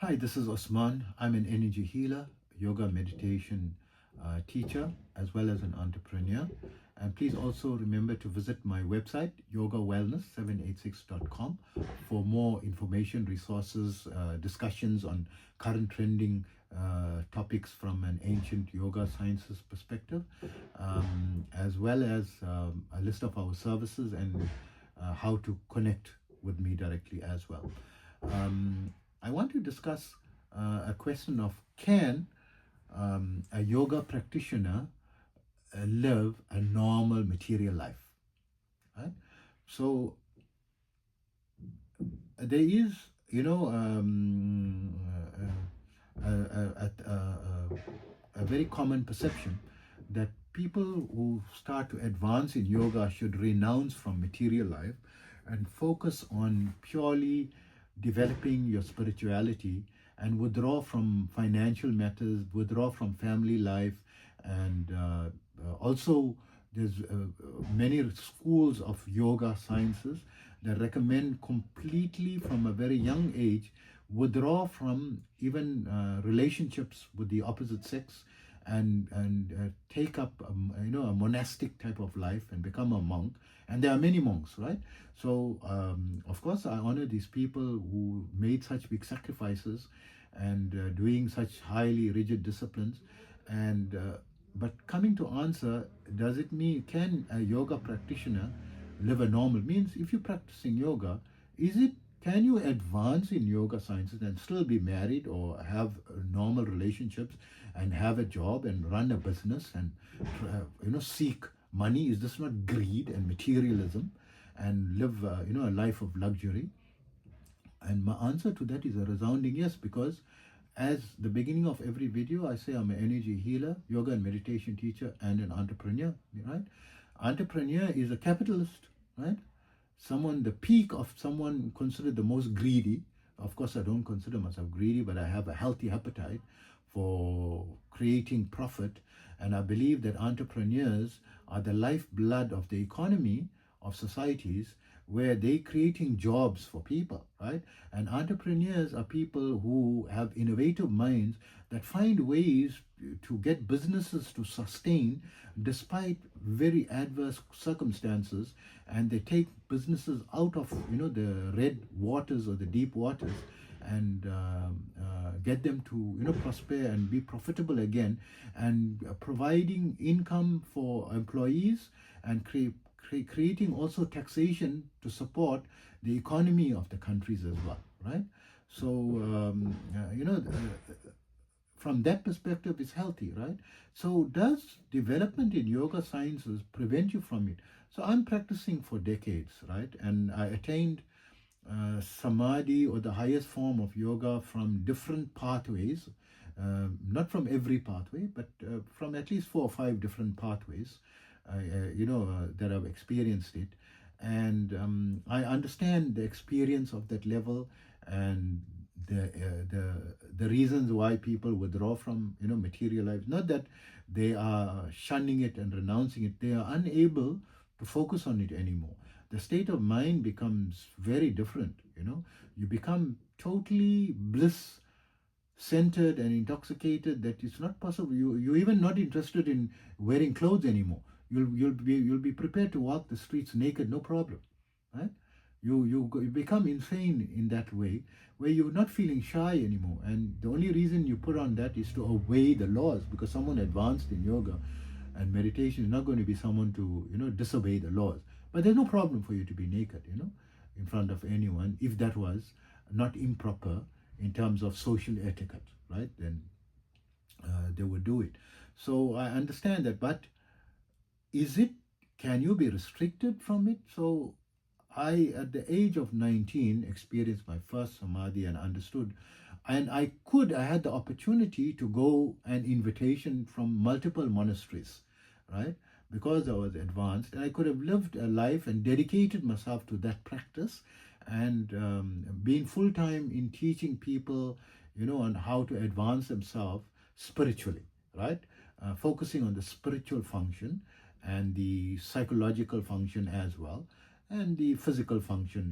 Hi, this is Osman. I'm an energy healer, yoga meditation teacher, as well as an entrepreneur. And please also remember to visit my website, yogawellness786.com, for more information, resources, discussions on current trending topics from an ancient yoga sciences perspective, as well as a list of our services and how to connect with me directly as well. Um, I want to discuss a question of can a yoga practitioner live a normal material life, right? So there is, you know, a very common perception that people who start to advance in yoga should renounce from material life and focus on purely developing your spirituality and withdraw from financial matters, withdraw from family life, and also there's many schools of yoga sciences that recommend completely from a very young age withdraw from even relationships with the opposite sex and take up a monastic type of life and become a monk. And there are many monks, right? So of course I honor these people who made such big sacrifices and doing such highly rigid disciplines. And but coming to answer, does it mean can a yoga practitioner live a normal? Means if you're practicing yoga, is it can you advance in yoga sciences and still be married or have normal relationships and have a job and run a business and seek money? Is this not greed and materialism and live a life of luxury? And my answer to that is a resounding yes, because as the beginning of every video, I say I'm an energy healer, yoga and meditation teacher, and an entrepreneur, right? Entrepreneur is a capitalist, right? Someone, the peak of someone considered the most greedy. Of course, I don't consider myself greedy, but I have a healthy appetite for creating profit. And I believe that entrepreneurs are the lifeblood of the economy of societies where they're creating jobs for people, right? And entrepreneurs are people who have innovative minds that find ways to get businesses to sustain despite very adverse circumstances, and they take businesses out of the red waters or the deep waters and get them to prosper and be profitable again, and providing income for employees and creating also taxation to support the economy of the countries as well, right? So from that perspective, it's healthy, right? So does development in yoga sciences prevent you from it? So I'm practicing for decades, right? And I attained Saamadhi, or the highest form of yoga, from different pathways, not from every pathway, but from at least 4 or 5 different pathways, that I've experienced it. And I understand the experience of that level and the reasons why people withdraw from material life. Not that they are shunning it and renouncing it; they are unable to focus on it anymore. The state of mind becomes very different. You become totally bliss centered and intoxicated that it's not possible. You're even not interested in wearing clothes anymore. You'll be prepared to walk the streets naked, no problem, right? You become insane in that way, where you're not feeling shy anymore, and the only reason you put on that is to obey the laws, because someone advanced in yoga and meditation is not going to be someone to disobey the laws. But there's no problem for you to be naked in front of anyone, if that was not improper in terms of social etiquette, right? Then they would do it. So I understand that, but is it, can you be restricted from it? So I, at the age of 19, experienced my first Samadhi and understood. And I had the opportunity to go an invitation from multiple monasteries, right? Because I was advanced, and I could have lived a life and dedicated myself to that practice, and being full time in teaching people, on how to advance themselves spiritually, right? Focusing on the spiritual function and the psychological function as well. and the physical function,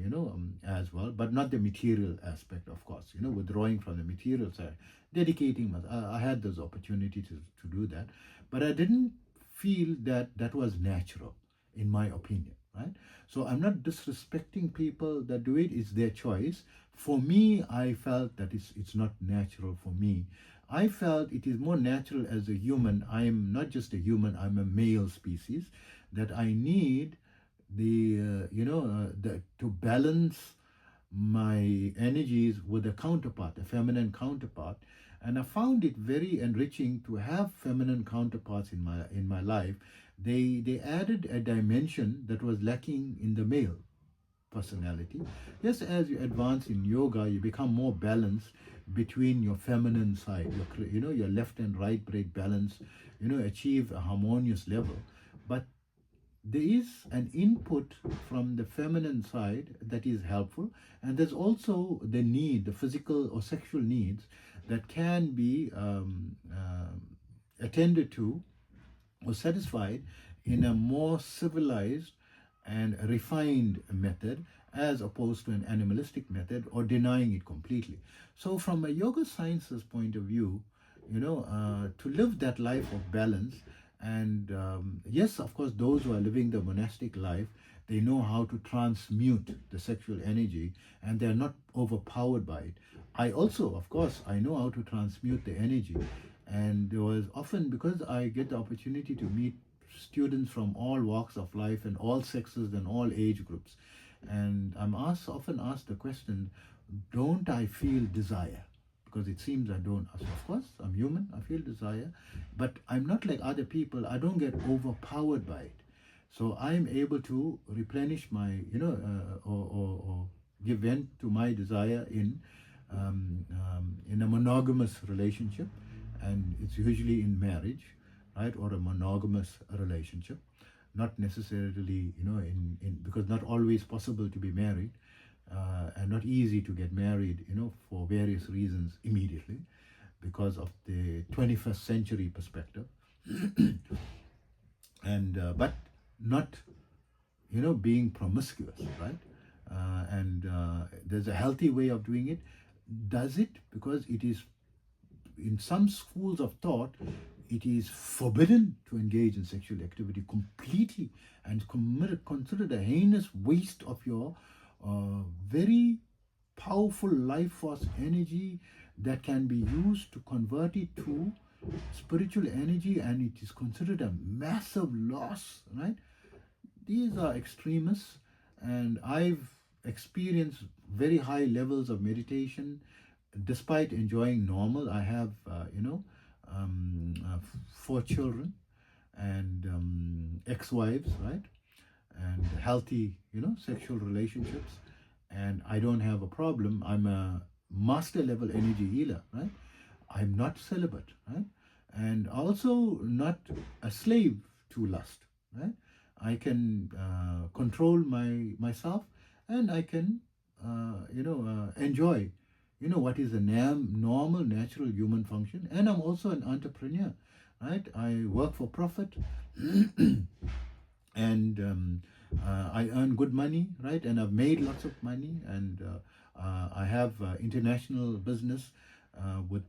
as well, but not the material aspect, of course, withdrawing from the material side, dedicating myself. I had those opportunities to do that, but I didn't feel that that was natural, in my opinion, right? So I'm not disrespecting people that do it. It's their choice. For me, I felt that it's not natural for me. I felt it is more natural as a human. I am not just a human, I'm a male species, that I need to balance my energies with a counterpart, a feminine counterpart. And I found it very enriching to have feminine counterparts in my life. They added a dimension that was lacking in the male personality. Just as you advance in yoga, you become more balanced between your feminine side, your left and right brain balance, achieve a harmonious level. But there is an input from the feminine side that is helpful, and there's also the physical or sexual needs that can be attended to or satisfied in a more civilized and refined method, as opposed to an animalistic method or denying it completely. So from a yoga sciences point of view, to live that life of balance, and yes, of course, those who are living the monastic life, they know how to transmute the sexual energy, and they're not overpowered by it. I also, of course, I know how to transmute the energy. And there was often, because I get the opportunity to meet students from all walks of life and all sexes and all age groups, and I'm often asked the question, don't I feel desire? Because it seems I don't. So of course, I'm human, I feel desire, but I'm not like other people. I don't get overpowered by it. So I'm able to replenish my, or give vent to my desire in a monogamous relationship, and it's usually in marriage, right, or a monogamous relationship. Not necessarily, because not always possible to be married, and not easy to get married, for various reasons immediately, because of the 21st century perspective. And but not, being promiscuous, right? And there's a healthy way of doing it. Does it? Because it is, in some schools of thought, it is forbidden to engage in sexual activity completely, and considered a heinous waste of your very powerful life force energy that can be used to convert it to spiritual energy, and it is considered a massive loss, right? These are extremists, and I've experienced very high levels of meditation despite enjoying normal. I have, 4 children and ex-wives, right? And healthy, sexual relationships, and I don't have a problem. I'm a master level energy healer, right? I'm not celibate, right? And also not a slave to lust, right? I can control myself, and I can, enjoy, what is a normal, natural human function. And I'm also an entrepreneur, right? I work for profit, and I earn good money, right? And I've made lots of money, and I have international business with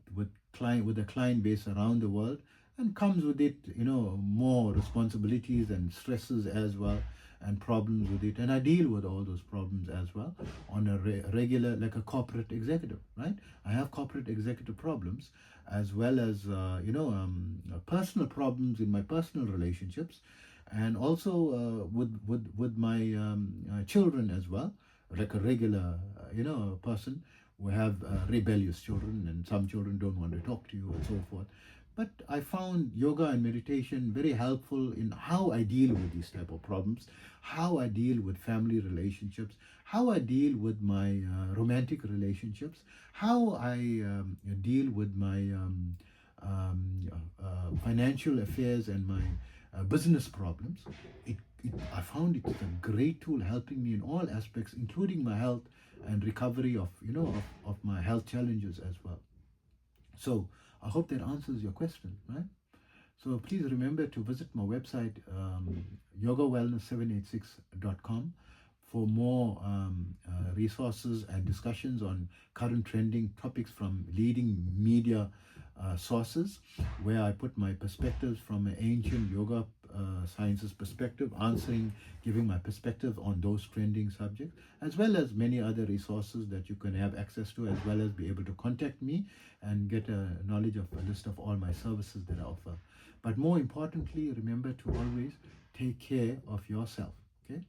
a client base around the world, and comes with it, more responsibilities and stresses as well, and problems with it. And I deal with all those problems as well on a regular, like a corporate executive, right? I have corporate executive problems, as well as personal problems in my personal relationships, and also with my children as well, like a regular person. We have rebellious children, and some children don't want to talk to you, and so forth. But I found yoga and meditation very helpful in how I deal with these type of problems, how I deal with family relationships, how I deal with my romantic relationships, how I deal with my financial affairs and my business problems. I found it a great tool, helping me in all aspects, including my health and recovery of my health challenges as well. So I hope that answers your question, right? So please remember to visit my website, yogawellness786.com, for more resources and discussions on current trending topics from leading media sources, where I put my perspectives from an ancient yoga sciences perspective, giving my perspective on those trending subjects, as well as many other resources that you can have access to, as well as be able to contact me and get a knowledge of a list of all my services that I offer. But more importantly, remember to always take care of yourself. Okay?